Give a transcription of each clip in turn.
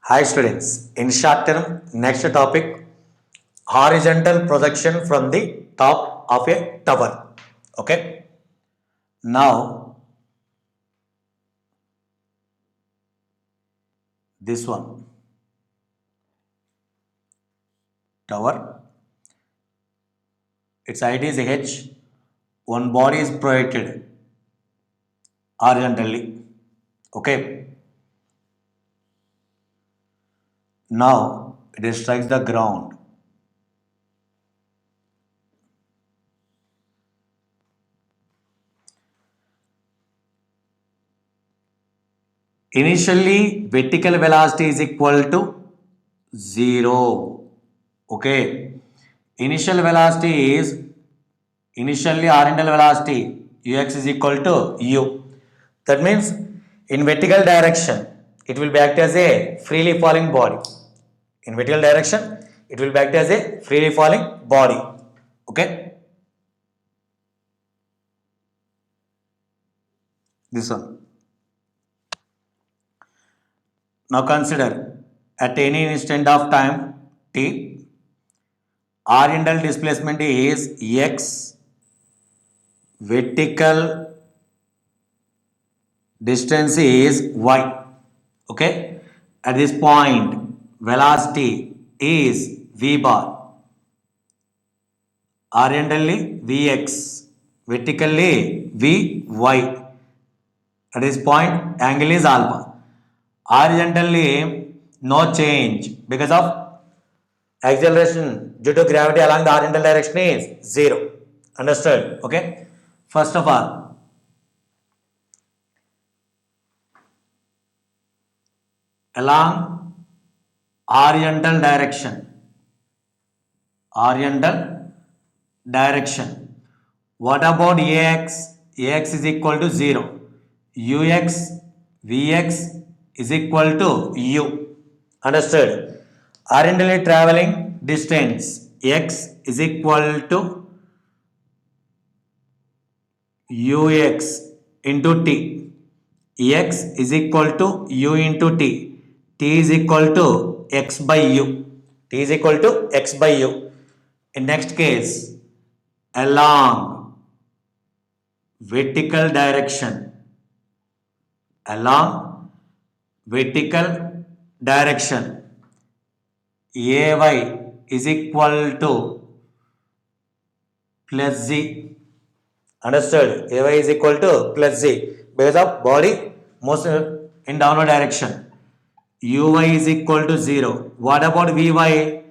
Hi students, in short term, next topic, horizontal projection from the top of a tower. Okay. Now, this one, tower, its height is h, one body is projected horizontally. Okay. Now, it strikes the ground. Initially, vertical velocity is equal to 0. Okay. Initial velocity is initially horizontal velocity ux is equal to u. That means in vertical direction it will be act as a freely falling body. In vertical direction it will be act as a freely falling body. Okay. This one. Now consider at any instant of time t, horizontal displacement is x, vertical distance is y. Okay. At this point velocity is v bar, horizontally vx, vertically vy. At this point angle is alpha. Horizontally no change because of acceleration due to gravity along the horizontal direction is 0. Understood? Okay. First of all, along horizontal direction. What about ax? Ax is equal to 0. Ux, Vx is equal to u. Understood? Horizontally traveling distance x is equal to ux into t. X is equal to u into t. T is equal to x by u. T is equal to x by u. In next case, along vertical direction, along vertical direction, ay is equal to plus z. Understood? Ay is equal to plus z because of body moves in downward direction. Uy is equal to 0. What about vy?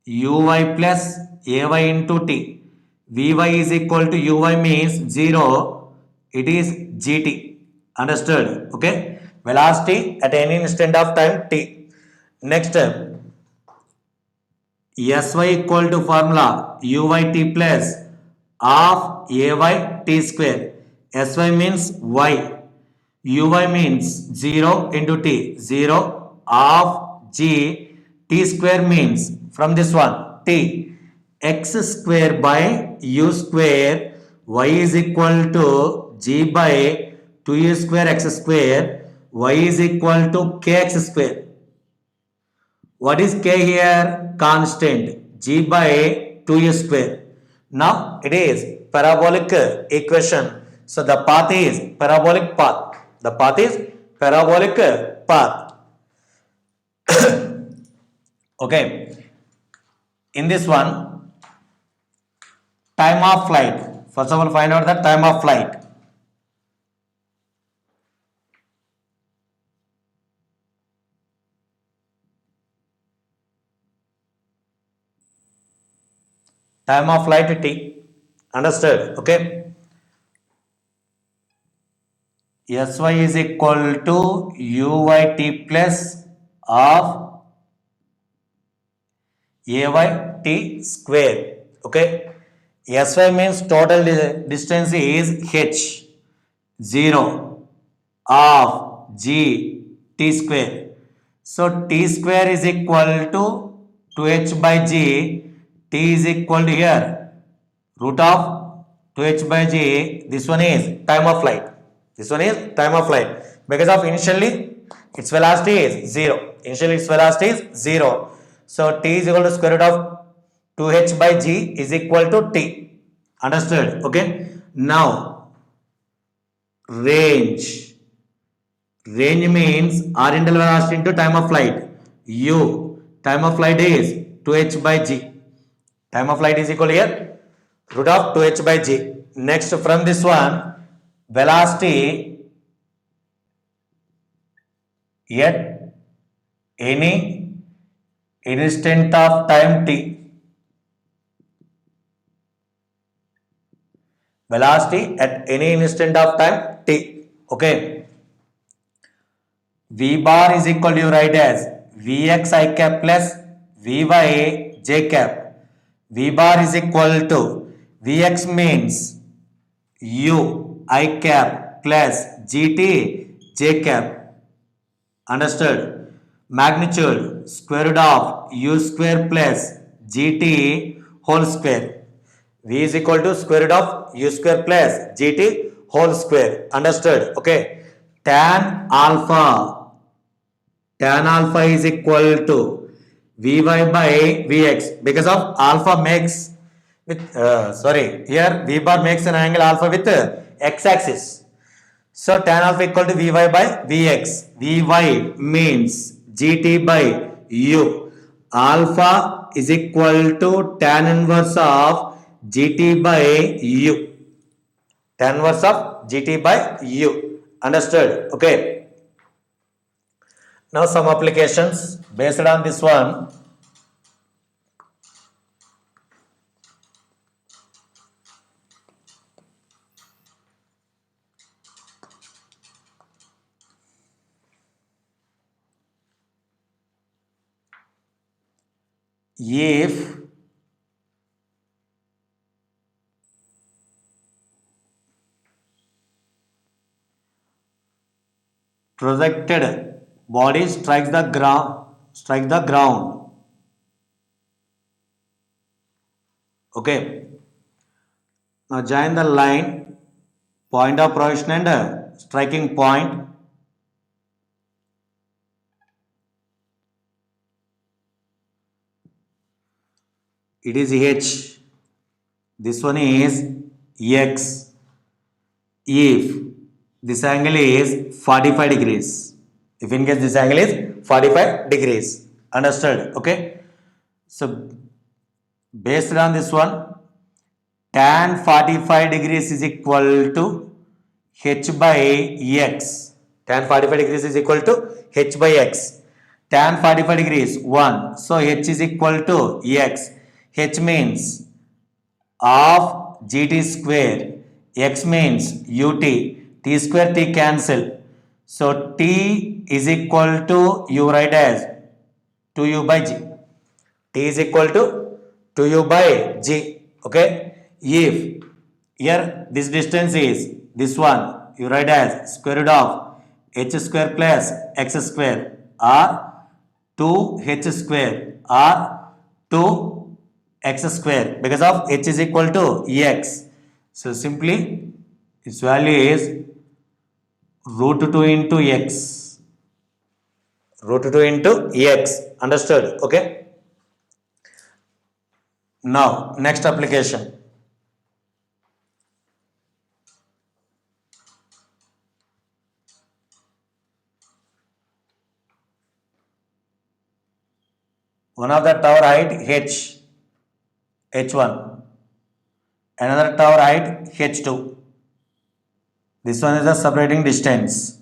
Uy plus ay into t. Vy is equal to uy means 0. It is gt. Understood? Okay. Velocity at any instant of time t. Next, sy equal to formula uyt plus of ay t square. Sy means y. Uy means 0 into t. 0 of g. T square means from this one t. X square by u square. Y is equal to g by 2u square x square. Y is equal to kx square. What is k here? Constant g by 2u square. Now it is parabolic equation. So the path is parabolic path. The path is parabolic path. Okay. In this one, time of flight. First of all, find out the time of flight. Time of flight t. Understood? Okay. Sy is equal to uyt plus of ayt square. Okay. Sy means total distance is h, 0 of g t square. So t square is equal to 2h by g. T is equal to here root of 2h by g. This one is time of flight. This one is time of flight because of initially its velocity is 0. Initially its velocity is 0. So t is equal to square root of 2h by g is equal to t. Understood? Okay. Now range. Range means r interval velocity into time of flight. U. Time of flight is 2h by g. Time of flight is equal here root of 2h by g. Next from this one, velocity at any instant of time t. Velocity at any instant of time t. Okay. V bar is equal to, you write as Vx I cap plus Vy j cap. V bar is equal to Vx means U I cap plus Gt j cap. Understood? Magnitude square root of U square plus Gt whole square. V is equal to square root of U square plus Gt whole square. Understood? Okay. Tan alpha is equal to Vy by Vx because of alpha makes with here V bar makes an angle alpha with x axis. So tan alpha equal to Vy by Vx. Vy means Gt by U. Alpha is equal to tan inverse of Gt by U. Tan inverse of Gt by U. Understood? Okay. Now some applications based on this one. If projected body strikes the ground. Okay. Now join the line, point of projection and striking point. It is H. This one is X. If this angle is 45 degrees. If in case this angle is 45 degrees. Understood? Okay. So based on this one, tan 45 degrees is equal to H by X. Tan 45 degrees is equal to H by X. Tan 45 degrees 1. So H is equal to X. H means of gt square. X means ut. T square t cancel. So t is equal to, you write as 2u by g. T is equal to 2u by g. Okay. If here this distance is this one, you write as square root of h square plus x square or 2h square or 2x square because of h is equal to x. So simply its value is root 2 into x. Root 2 into x. Understood? Okay. Now next application. One of the tower height h1, another tower height h2. This one is the separating distance.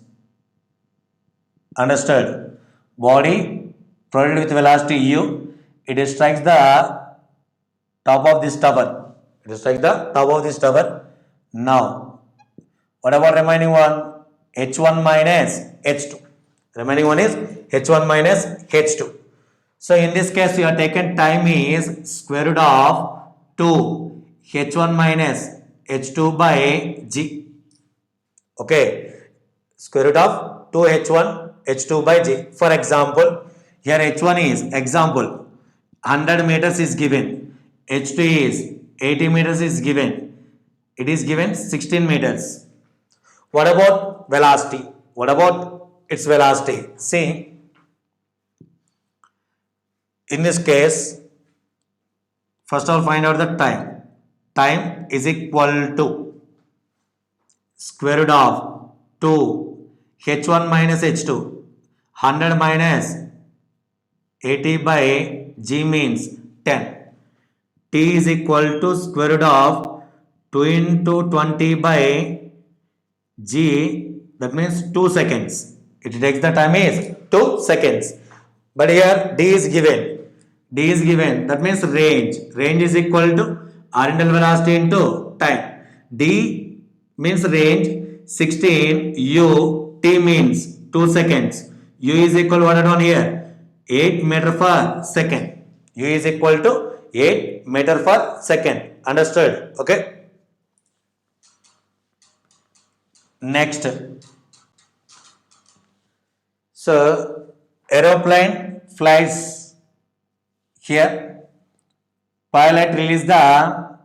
Understood? Body provided with velocity u, it strikes the top of this tower. It strikes the top of this tower. Now, what about remaining one? h1 minus h2. Remaining one is h1 minus h2. So in this case, you have taken time is square root of 2 h1 minus h2 by g. Okay. Square root of 2 h1 h2 by g. For example, here h1 is example 100 meters is given. h2 is 80 meters is given. It is given 16 meters. What about velocity? What about its velocity? See, In this case, first of all find out the time. Time is equal to square root of 2 h1 minus h2. 100 minus 80 by g means 10. T is equal to square root of 2 into 20 by g, that means 2 seconds. It takes the time is 2 seconds. But here d is given. D is given. That means range. Range is equal to r internal velocity into time. D means range 16. U t means 2 seconds. U is equal to what on here? 8 meter per second. U is equal to 8 meter per second. Understood? Okay. Next, so aeroplane flies here. Pilot release the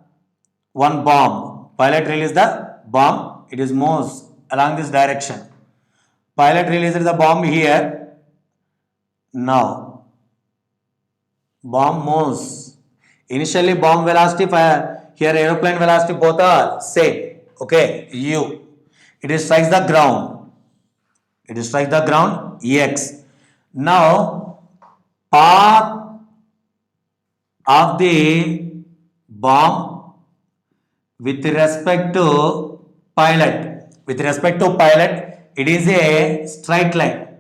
one bomb. Pilot release the bomb. It is moves along this direction. Pilot releases the bomb here. Now, bomb moves. Initially, bomb velocity here aeroplane velocity both are same. Okay, u. It strikes the ground. It strikes the ground x. Now, path of the bomb with respect to pilot. With respect to pilot, it is a straight line.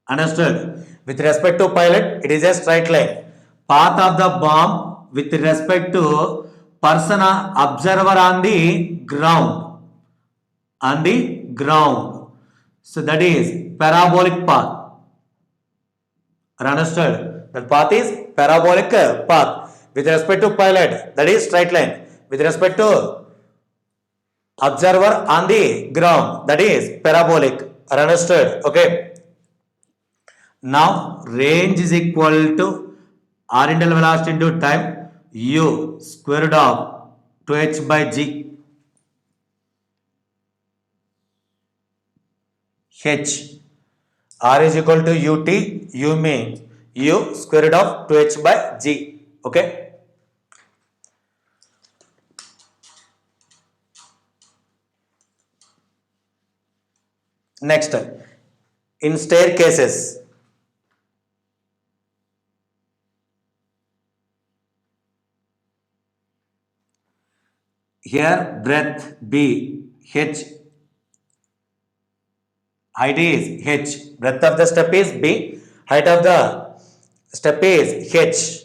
Understood? With respect to pilot, it is a straight line. Path of the bomb with respect to person observer on the ground. On the ground. So that is parabolic path. Understood? That path is parabolic path. With respect to pilot, that is straight line. With respect to observer on the ground, that is parabolic. Understood? Okay. Now range is equal to r internal velocity into time, u square root of 2h by g. H. R is equal to ut, u means u square root of 2h by g. Okay. Next, in staircases, here breadth b, h, height is h, breadth of the step is b, height of the step is h.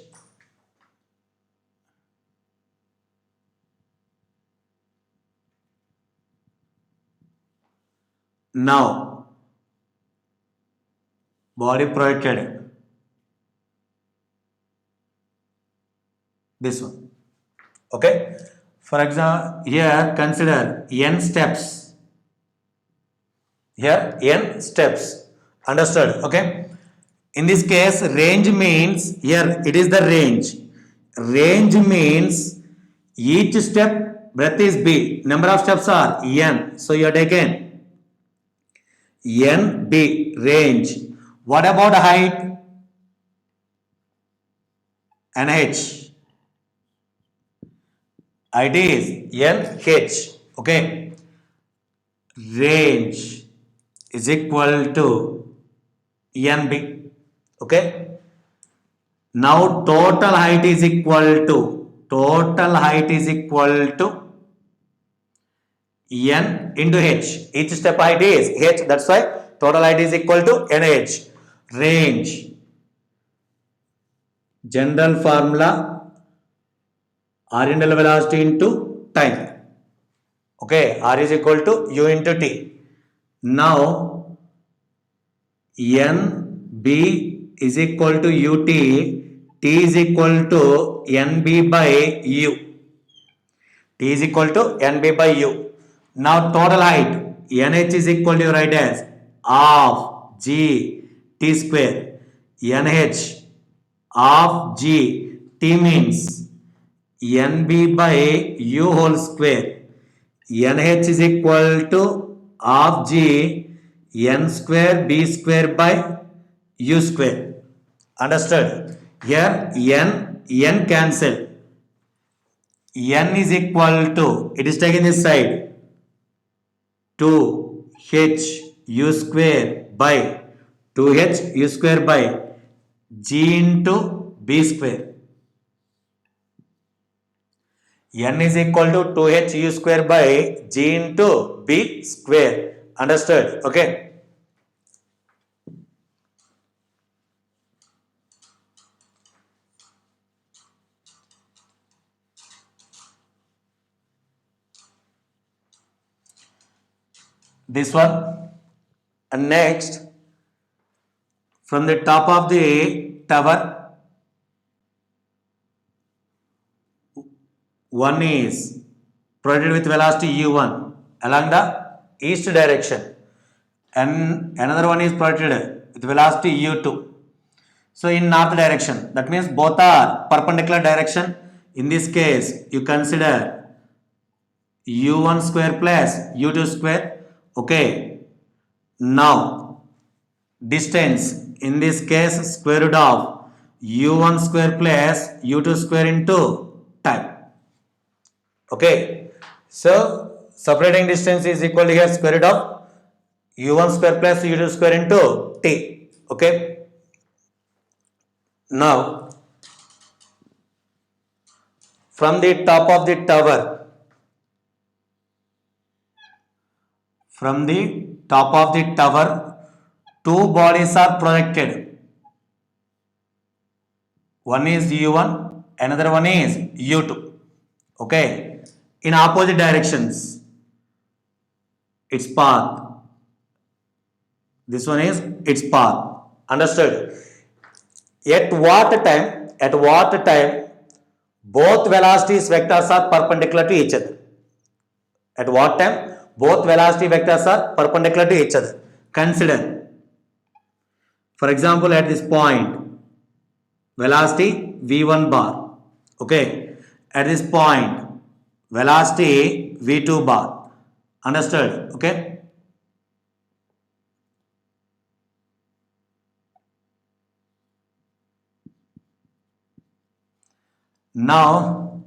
Now, body projected, this one. Okay. For example, here consider n steps. Here n steps. Understood? Okay. In this case, range means here it is the range. Range means each step breadth is b. Number of steps are n. So you are taken n b range. What about height? nh. Height is nh. Okay. Range is equal to nb. Okay. Now total height is equal to n into h. Each step height is h. That's why total height is equal to nh. Range. General formula r internal velocity into time. Okay. R is equal to u into t. Now nb is equal to ut. T is equal to nb by u. T is equal to nb by u. Now total height nh is equal to, you write as half g t square. nh half g t means nb by u whole square. nh is equal to half g n square b square by u square. Understood? Here n cancel. N is equal to, it is taken this side, 2h u square by 2h u square by g into b square. N is equal to 2h u square by g into b square. Understood? Okay. This one. And next, from the top of the tower, one is proceeded with velocity u1 along the east direction, and another one is proceeded with velocity u2. So in north direction, that means both are perpendicular direction. In this case, you consider u1 square plus u2 square. Okay. Now distance, in this case, square root of u1 square plus u2 square into time. Okay. So separating distance is equal to here square root of u1 square plus u2 square into t. Okay. Now from the top of the tower, from the top of the tower, two bodies are projected. One is u1, another one is u2. Okay. In opposite directions, its path. This one is its path. Understood? At what time? At what time both velocities vectors are perpendicular to each other? At what time both velocity vectors are perpendicular to each other? Consider, for example, at this point, velocity v1 bar. Okay. At this point, velocity v2 bar. Understood? Okay. Now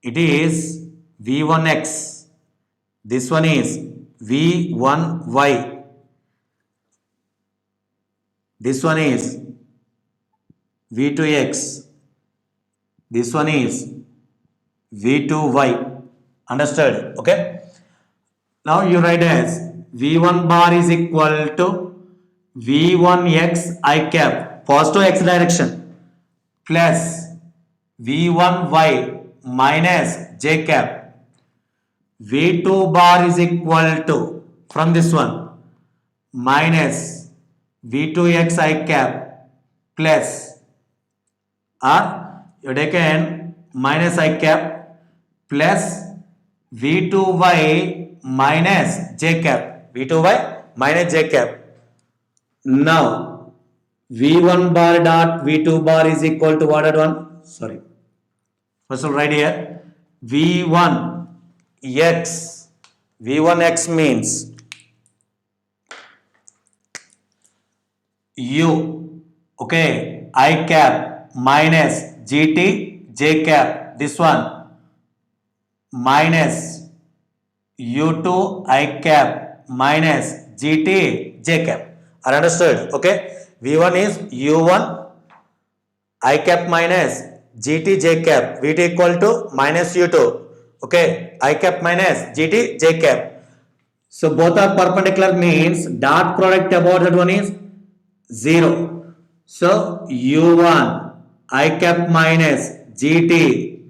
it is v1x. This one is v1y. This one is v2x. This one is v2y. Understood? Okay. Now you write as v1 bar is equal to v1x I cap, positive x direction, plus v1y minus j cap. v2 bar is equal to, from this one, minus v2x I cap plus, or you taken minus I cap plus v2y minus j cap. v2y minus j cap. Now v1 bar dot v2 bar is equal to what at one? Sorry. First of all, right here v1x. v1x means u, okay, I cap minus gt j cap. This one minus u2 I cap minus gt j cap. Are understood? Okay. v1 is u1 I cap minus gt j cap. v2 equal to minus u2. Okay. I cap minus gt j cap. So both are perpendicular means dot product about that one is 0. So u1 I cap minus gt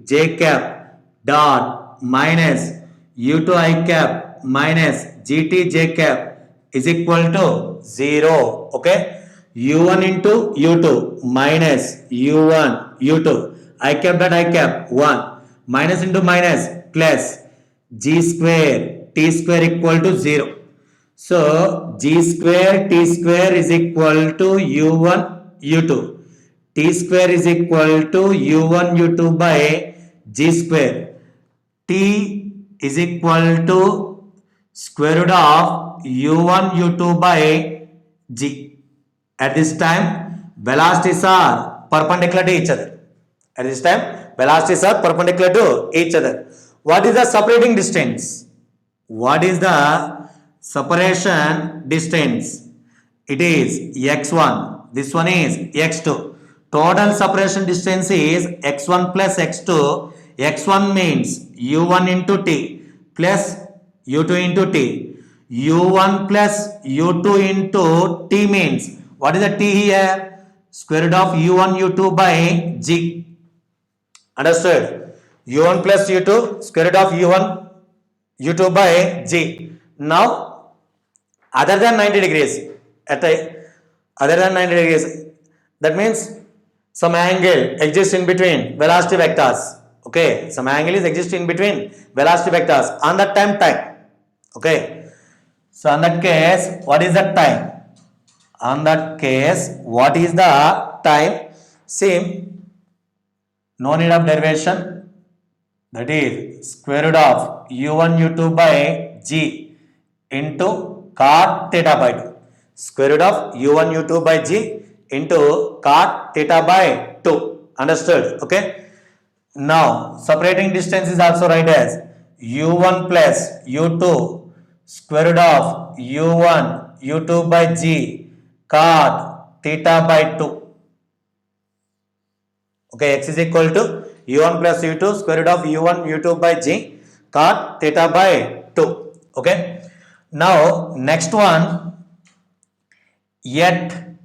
j cap dot minus u2 I cap minus gt j cap is equal to 0. Okay. u1 into u2 minus u1 u2 I cap dot I cap 1 minus into minus plus g square t square equal to 0. So g square t square is equal to u1 u2. T square is equal to u1 u2 by g square. T is equal to square root of u1 u2 by g. At this time velocities are perpendicular to each other. At this time velocities are perpendicular to each other. What is the separating distance? What is the separation distance? It is x1. This one is x2. Total separation distance is x1 plus x2. X1 means u1 into t plus u2 into t. u1 plus u2 into t means, what is the t here? Square root of u1 u2 by g. Understood? u1 plus u2 square root of u1 u2 by g. Now other than 90 degrees, other than 90 degrees, that means some angle exists in between velocity vectors. Okay, some angle is exists in between velocity vectors on that time. Okay, so on that case what is the time? On that case what is the time? Same, no need of derivation, that is square root of u1 u2 by g into cot theta by 2. Square root of u1 u2 by g into cot theta by 2. Understood? Okay. Now separating distance is also write as u1 plus u2 square root of u1 u2 by g cot theta by 2. Okay, x is equal to u1 plus u2 square root of u1 u2 by g cot theta by 2. Okay. Now next one, at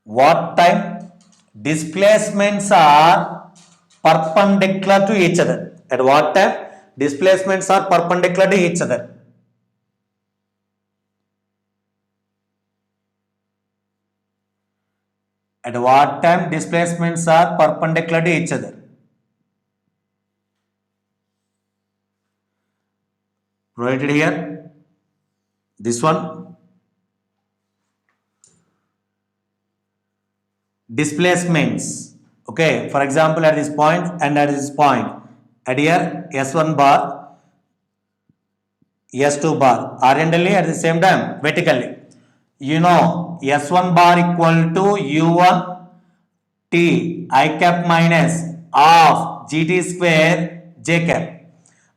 what time displacements are perpendicular to each other? At what time displacements are perpendicular to each other? At what time displacements are perpendicular to each other? Provided here, this one, displacements. Okay, for example at this point and at this point, at here s1 bar, s2 bar horizontally, at the same time vertically. You know s1 bar equal to u1 t I cap minus of gt square j cap.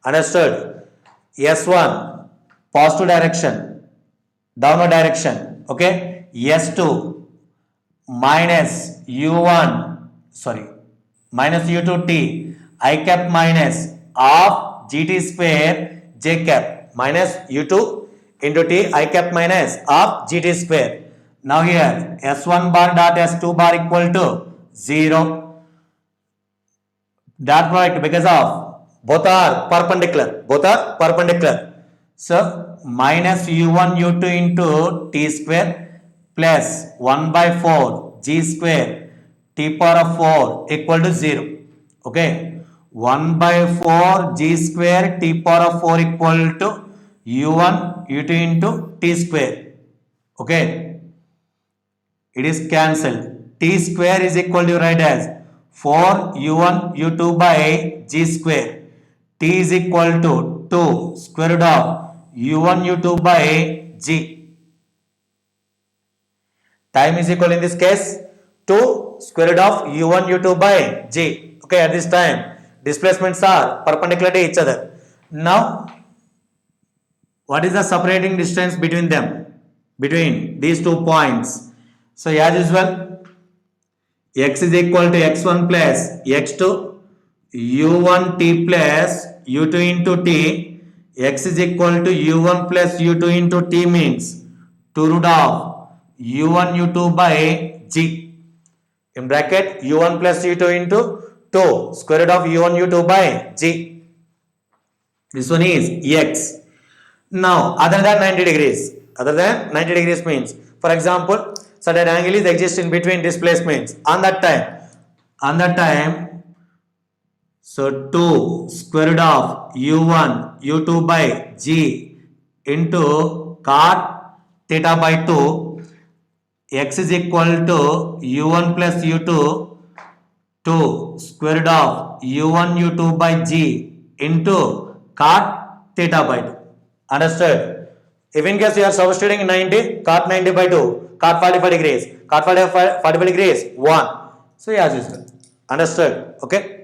Understood? S1 positive direction, downward direction. Okay, s2 minus u1, sorry, minus u2 t I cap minus of gt square j cap minus u2 into t I cap minus of gt square. Now here s1 bar dot s2 bar equal to 0. Dot product, because of both are perpendicular. So minus u1 u2 into t square plus 1 by 4 g square t power of 4 equal to 0. Okay, 1 by 4 g square t power of 4 equal to u1 u2 into t square. Okay, it is cancelled. T square is equal to, write as 4 u1 u2 by g square. T is equal to 2 square root of u1 u2 by g. Time is equal in this case to square root of u1 u2 by g. Okay, at this time displacements are perpendicular to each other. Now what is the separating distance between them, between these 2 points? So as usual, x is equal to x1 plus x2 u1 t plus u2 into t. X is equal to u1 plus u2 into t means 2 root of u1 u2 by g. In bracket u1 plus u2 into 2 square root of u1 u2 by g. This one is x. Now other than 90 degrees means, for example, certain angle is exist in between displacements on that time. So 2 square root of u1 u2 by g into cot theta by 2. X is equal to u1 plus u2 2 square root of u1 u2 by g into cot theta by 2. Understood? If in case you are substituting 90, cot 90 by 2, cot 45 degrees. Cot 45 degrees 1. So as usual. Understood? Okay.